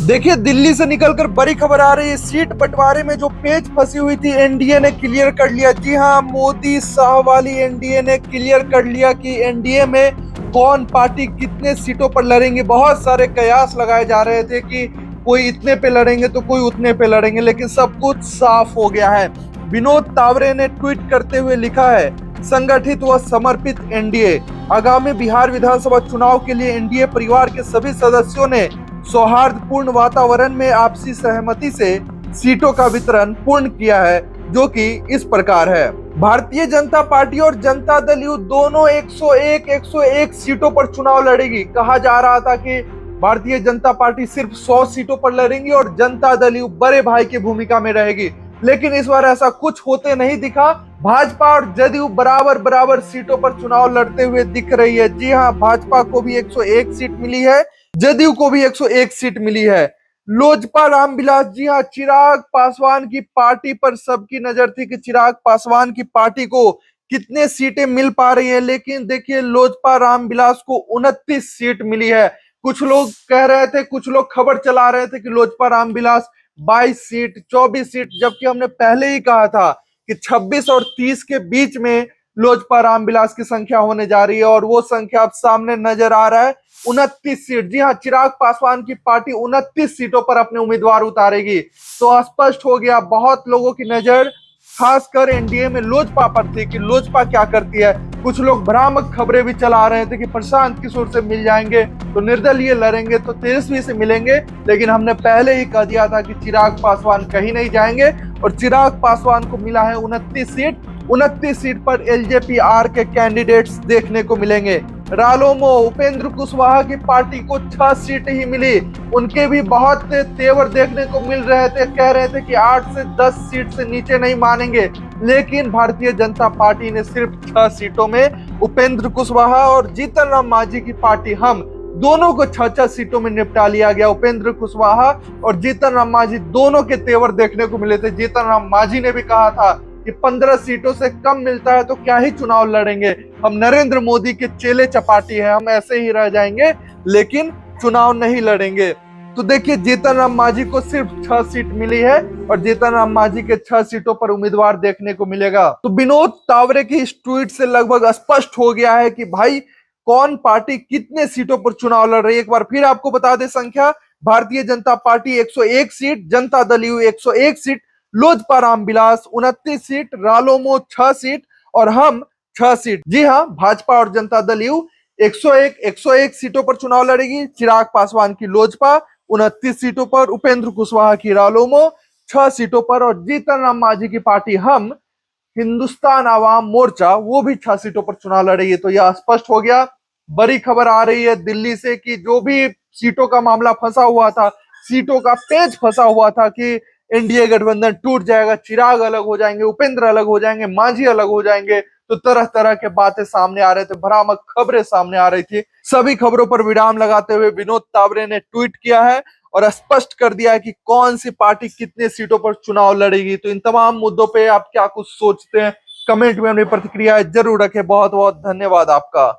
देखिए, दिल्ली से निकलकर बड़ी खबर आ रही है। सीट बंटवारे में जो पेच फंसी हुई थी, एनडीए ने क्लियर कर लिया। जी हां, मोदी शाह वाली एनडीए ने क्लियर कर लिया कि एनडीए में कौन पार्टी कितने सीटों पर लड़ेंगे। बहुत सारे कयास लगाए जा रहे थे कि कोई इतने पे लड़ेंगे तो कोई उतने पे लड़ेंगे, लेकिन सब कुछ साफ हो गया है। विनोद तावरे ने ट्वीट करते हुए लिखा है, संगठित व समर्पित एनडीए। आगामी बिहार विधानसभा चुनाव के लिए एनडीए परिवार के सभी सदस्यों ने सौहार्दपूर्ण वातावरण में आपसी सहमति से सीटों का वितरण पूर्ण किया है, जो कि इस प्रकार है। भारतीय जनता पार्टी और जनता दल यू दोनों 101 सीटों पर चुनाव लड़ेगी। कहा जा रहा था कि भारतीय जनता पार्टी सिर्फ 100 सीटों पर लड़ेंगी और जनता दल यू बड़े भाई की भूमिका में रहेगी, लेकिन इस बार ऐसा कुछ होते नहीं दिखा। भाजपा और जदयू बराबर बराबर सीटों पर चुनाव लड़ते हुए दिख रही है। जी हां, भाजपा को भी 101 सीट मिली है, जदयू को भी 101 सीट मिली है। लोजपा रामविलास, जी हाँ, चिराग पासवान की पार्टी पर सबकी नजर थी कि चिराग पासवान की पार्टी को कितने सीटें मिल पा रही है, लेकिन देखिए लोजपा रामविलास को 29 सीट मिली है। कुछ लोग कह रहे थे, कुछ लोग खबर चला रहे थे कि लोजपा रामविलास 22 सीट 24 सीट, जबकि हमने पहले ही कहा था कि 26 और 30 के बीच में लोजपा रामविलास की संख्या होने जा रही है, और वो संख्या अब सामने नजर आ रहा है, 29 सीट। जी हाँ, चिराग पासवान की पार्टी 29 सीटों पर अपने उम्मीदवार उतारेगी। तो स्पष्ट हो गया, बहुत लोगों की नजर खासकर एनडीए में लोजपा पर थी कि लोजपा क्या करती है। कुछ लोग भ्रामक खबरें भी चला रहे थे कि प्रशांत किशोर से मिल जाएंगे तो निर्दलीय लड़ेंगे तो तेजस्वी से मिलेंगे, लेकिन हमने पहले ही कह दिया था कि चिराग पासवान कहीं नहीं जाएंगे, और चिराग पासवान को मिला है 29 सीट। 29 सीट पर एलजेपीआर के कैंडिडेट्स देखने को मिलेंगे। रालोमो उपेंद्र कुशवाहा की पार्टी को 6 सीट ही मिली। उनके भी बहुत तेवर देखने को मिल रहे थे, कह रहे थे कि 8 से 10 सीट से नीचे नहीं मानेंगे, लेकिन भारतीय जनता पार्टी ने सिर्फ 6 सीटों में उपेंद्र कुशवाहा और जीतन राम मांझी की पार्टी हम दोनों को 6 सीटों में निपटा लिया गया। उपेंद्र कुशवाहा और जीतन राम मांझी दोनों के तेवर देखने को मिले थे। जीतन राम मांझी ने भी कहा था कि 15 सीटों से कम मिलता है तो क्या ही चुनाव लड़ेंगे, हम नरेंद्र मोदी के चेले चपाटी हैं, हम ऐसे ही रह जाएंगे, लेकिन चुनाव नहीं लड़ेंगे। तो देखिए, जीतन राम मांझी को सिर्फ 6 सीट मिली है, और जीतन राम मांझी के 6 सीटों पर उम्मीदवार देखने को मिलेगा। तो विनोद तावरे की इस ट्वीट से लगभग स्पष्ट हो गया है कि भाई कौन पार्टी कितने सीटों पर चुनाव लड़ रही है। एक बार फिर आपको बता दें संख्या, Bharatiya Janata party 101 seat, Janata Dal U 101 seat, Lojpa Ramvilas 29 seat, Ralomo 6 seat और हम 6 सीट। जी हां, भाजपा और जनता दल यू 101 सीटों पर चुनाव लड़ेगी। चिराग पासवान की लोजपा 29 सीटों पर, उपेंद्र कुशवाहा की रालोमो 6 सीटों पर, और जीतन राम मांझी की पार्टी हम हिंदुस्तान आवाम मोर्चा वो भी 6 सीटों पर चुनाव लड़ेगी। तो यह स्पष्ट हो गया। बड़ी खबर आ रही है दिल्ली से कि जो भी सीटों का मामला फंसा हुआ था, सीटों का पेच फंसा हुआ था कि एनडीए गठबंधन टूट जाएगा, चिराग अलग हो जाएंगे, उपेंद्र अलग हो जाएंगे, मांझी अलग हो जाएंगे, तो तरह तरह के बातें सामने आ रहे थे, भ्रामक खबरें सामने आ रही थी। सभी खबरों पर विराम लगाते हुए विनोद तावरे ने ट्वीट किया है और स्पष्ट कर दिया है कि कौन सी पार्टी कितने सीटों पर चुनाव लड़ेगी। तो इन तमाम मुद्दों पे आप क्या कुछ सोचते हैं, कमेंट में अपनी प्रतिक्रिया जरूर रखें। बहुत बहुत धन्यवाद आपका।